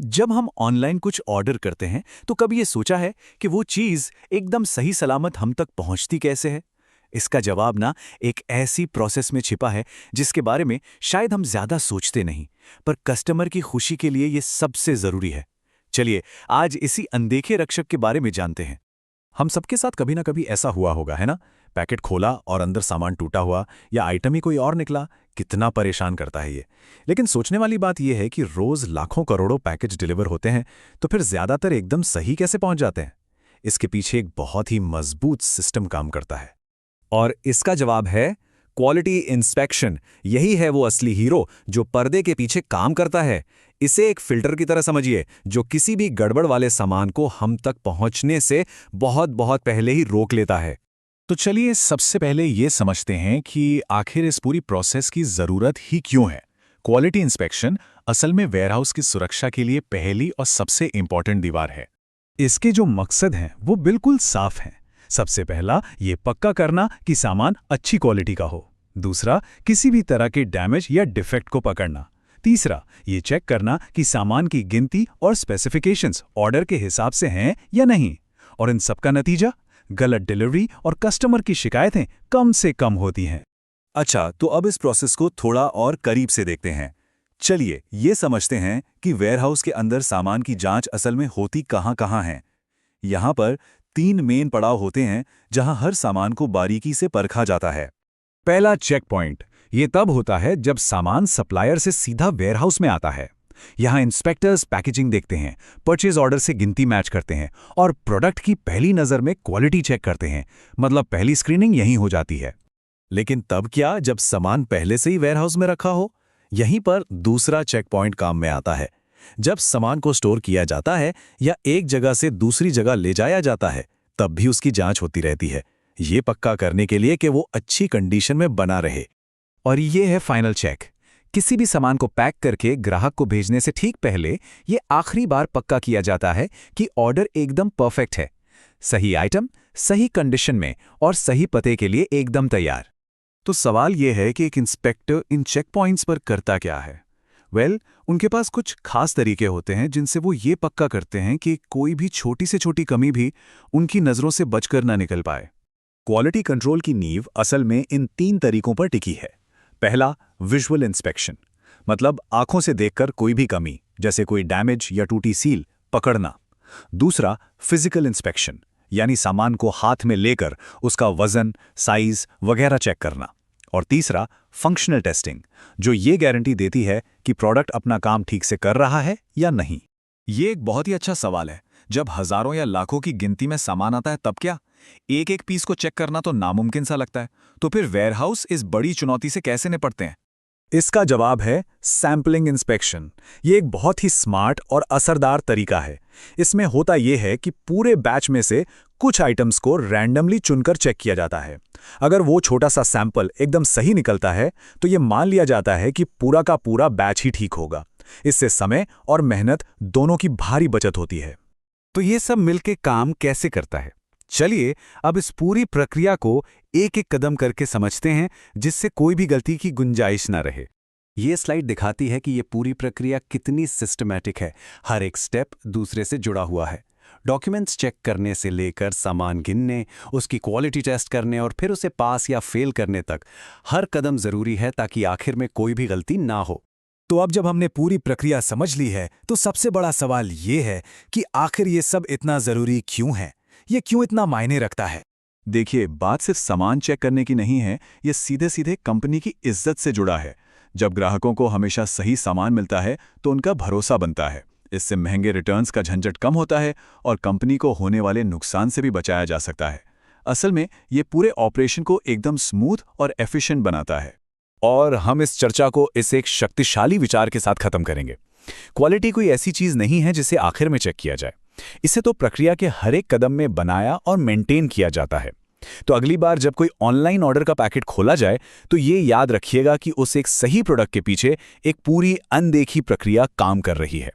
जब हम ऑनलाइन कुछ ऑर्डर करते हैं तो कभी ये सोचा है कि वो चीज़ एकदम सही सलामत हम तक पहुंचती कैसे है? इसका जवाब ना एक ऐसी प्रोसेस में छिपा है जिसके बारे में शायद हम ज्यादा सोचते नहीं, पर कस्टमर की खुशी के लिए ये सबसे जरूरी है। चलिए आज इसी अनदेखे रक्षक के बारे में जानते हैं। हम सबके साथ कभी ना कभी ऐसा हुआ होगा, है ना? पैकेट खोला और अंदर सामान टूटा हुआ या आइटम ही कोई और निकला। कितना परेशान करता है ये। लेकिन सोचने वाली बात यह है कि रोज लाखों करोड़ों पैकेज डिलीवर होते हैं, तो फिर ज्यादातर एकदम सही कैसे पहुंच जाते हैं? इसके पीछे एक बहुत ही मजबूत सिस्टम काम करता है। और इसका जवाब है क्वालिटी इंस्पेक्शन। यही है वो असली हीरो जो पर्दे के पीछे काम करता है। इसे एक फिल्टर की तरह समझिए जो किसी भी गड़बड़ वाले सामान को हम तक पहुंचने से बहुत बहुत पहले ही रोक लेता है। तो चलिए सबसे पहले ये समझते हैं कि आखिर इस पूरी प्रोसेस की जरूरत ही क्यों है। क्वालिटी इंस्पेक्शन असल में वेयरहाउस की सुरक्षा के लिए पहली और सबसे इंपॉर्टेंट दीवार है। इसके जो मकसद हैं वो बिल्कुल साफ हैं। सबसे पहला ये पक्का करना कि सामान अच्छी क्वालिटी का हो। दूसरा, किसी भी तरह के डैमेज या डिफेक्ट को पकड़ना। तीसरा, ये चेक करना कि सामान की गिनती और स्पेसिफिकेशंस ऑर्डर के हिसाब से हैं या नहीं। और इन सबका नतीजा गलत डिलीवरी और कस्टमर की शिकायतें कम से कम होती हैं। अच्छा, तो अब इस प्रोसेस को थोड़ा और करीब से देखते हैं। चलिए ये समझते हैं कि वेयरहाउस के अंदर सामान की जांच असल में होती कहाँ है। यहाँ पर 3 मेन पड़ाव होते हैं जहां हर सामान को बारीकी से परखा जाता है। पहला चेक पॉइंट ये तब होता है जब सामान सप्लायर से सीधा वेयरहाउस में आता है। यहाँ इंस्पेक्टर्स पैकेजिंग देखते हैं, परचेज ऑर्डर से गिनती मैच करते हैं और प्रोडक्ट की पहली नज़र में क्वालिटी चेक करते हैं। मतलब पहली स्क्रीनिंग यहीं हो जाती है। लेकिन तब क्या जब सामान पहले से ही वेयरहाउस में रखा हो? यहीं पर दूसरा चेक पॉइंट काम में आता है। जब सामान को स्टोर किया जाता है या एक जगह से दूसरी जगह ले जाया जाता है, तब भी उसकी जांच होती रहती है, ये पक्का करने के लिए कि वो अच्छी कंडीशन में बना रहे। और ये है फाइनल चेक। किसी भी सामान को पैक करके ग्राहक को भेजने से ठीक पहले ये आखिरी बार पक्का किया जाता है कि ऑर्डर एकदम परफेक्ट है, सही आइटम, सही कंडीशन में और सही पते के लिए एकदम तैयार। तो सवाल ये है कि एक इंस्पेक्टर इन चेक पॉइंट्स पर करता क्या है? उनके पास कुछ खास तरीके होते हैं जिनसे वो ये पक्का करते हैं कि कोई भी छोटी से छोटी कमी भी उनकी नज़रों से बचकर ना निकल पाए। क्वालिटी कंट्रोल की नींव असल में इन 3 तरीकों पर टिकी है। पहला, विजुअल इंस्पेक्शन, मतलब आंखों से देखकर कोई भी कमी, जैसे कोई डैमेज या टूटी सील, पकड़ना। दूसरा, फिजिकल इंस्पेक्शन, यानी सामान को हाथ में लेकर उसका वजन, साइज वगैरह चेक करना। और तीसरा, फंक्शनल टेस्टिंग, जो ये गारंटी देती है कि प्रोडक्ट अपना काम ठीक से कर रहा है या नहीं। ये एक बहुत ही अच्छा सवाल है। जब हजारों या लाखों की गिनती में सामान आता है तब क्या? एक एक पीस को चेक करना तो नामुमकिन सा लगता है। तो फिर वेयरहाउस इस बड़ी चुनौती से कैसे निपटते हैं? इसका जवाब है सैंपलिंग इंस्पेक्शन। ये एक बहुत ही स्मार्ट और असरदार तरीका है। इसमें होता यह है कि पूरे बैच में से कुछ आइटम्स को रैंडमली चुनकर चेक किया जाता है। अगर वो छोटा सा सैंपल एकदम सही निकलता है तो ये मान लिया जाता है कि पूरा का पूरा बैच ही ठीक होगा। इससे समय और मेहनत दोनों की भारी बचत होती है। तो ये सब मिलके काम कैसे करता है? चलिए अब इस पूरी प्रक्रिया को एक एक कदम करके समझते हैं, जिससे कोई भी गलती की गुंजाइश ना रहे। ये स्लाइड दिखाती है कि ये पूरी प्रक्रिया कितनी सिस्टमैटिक है। हर एक स्टेप दूसरे से जुड़ा हुआ है। डॉक्यूमेंट्स चेक करने से लेकर सामान गिनने, उसकी क्वालिटी टेस्ट करने और फिर उसे पास या फेल करने तक हर कदम जरूरी है ताकि आखिर में कोई भी गलती ना हो। तो अब जब हमने पूरी प्रक्रिया समझ ली है तो सबसे बड़ा सवाल ये है कि आखिर ये सब इतना जरूरी क्यों है? ये क्यों इतना मायने रखता है? देखिए, बात सिर्फ सामान चेक करने की नहीं है, ये सीधे सीधे कंपनी की इज्जत से जुड़ा है। जब ग्राहकों को हमेशा सही सामान मिलता है तो उनका भरोसा बनता है। इससे महंगे रिटर्न्स का झंझट कम होता है और कंपनी को होने वाले नुकसान से भी बचाया जा सकता है। असल में ये पूरे ऑपरेशन को एकदम स्मूथ और एफिशिएंट बनाता है। और हम इस चर्चा को इस एक शक्तिशाली विचार के साथ खत्म करेंगे। क्वालिटी कोई ऐसी चीज नहीं है जिसे आखिर में चेक किया जाए। इसे तो प्रक्रिया के हर एक कदम में बनाया और मेंटेन किया जाता है। तो अगली बार जब कोई ऑनलाइन ऑर्डर का पैकेट खोला जाए तो ये याद रखिएगा कि उस एक सही प्रोडक्ट के पीछे एक पूरी अनदेखी प्रक्रिया काम कर रही है।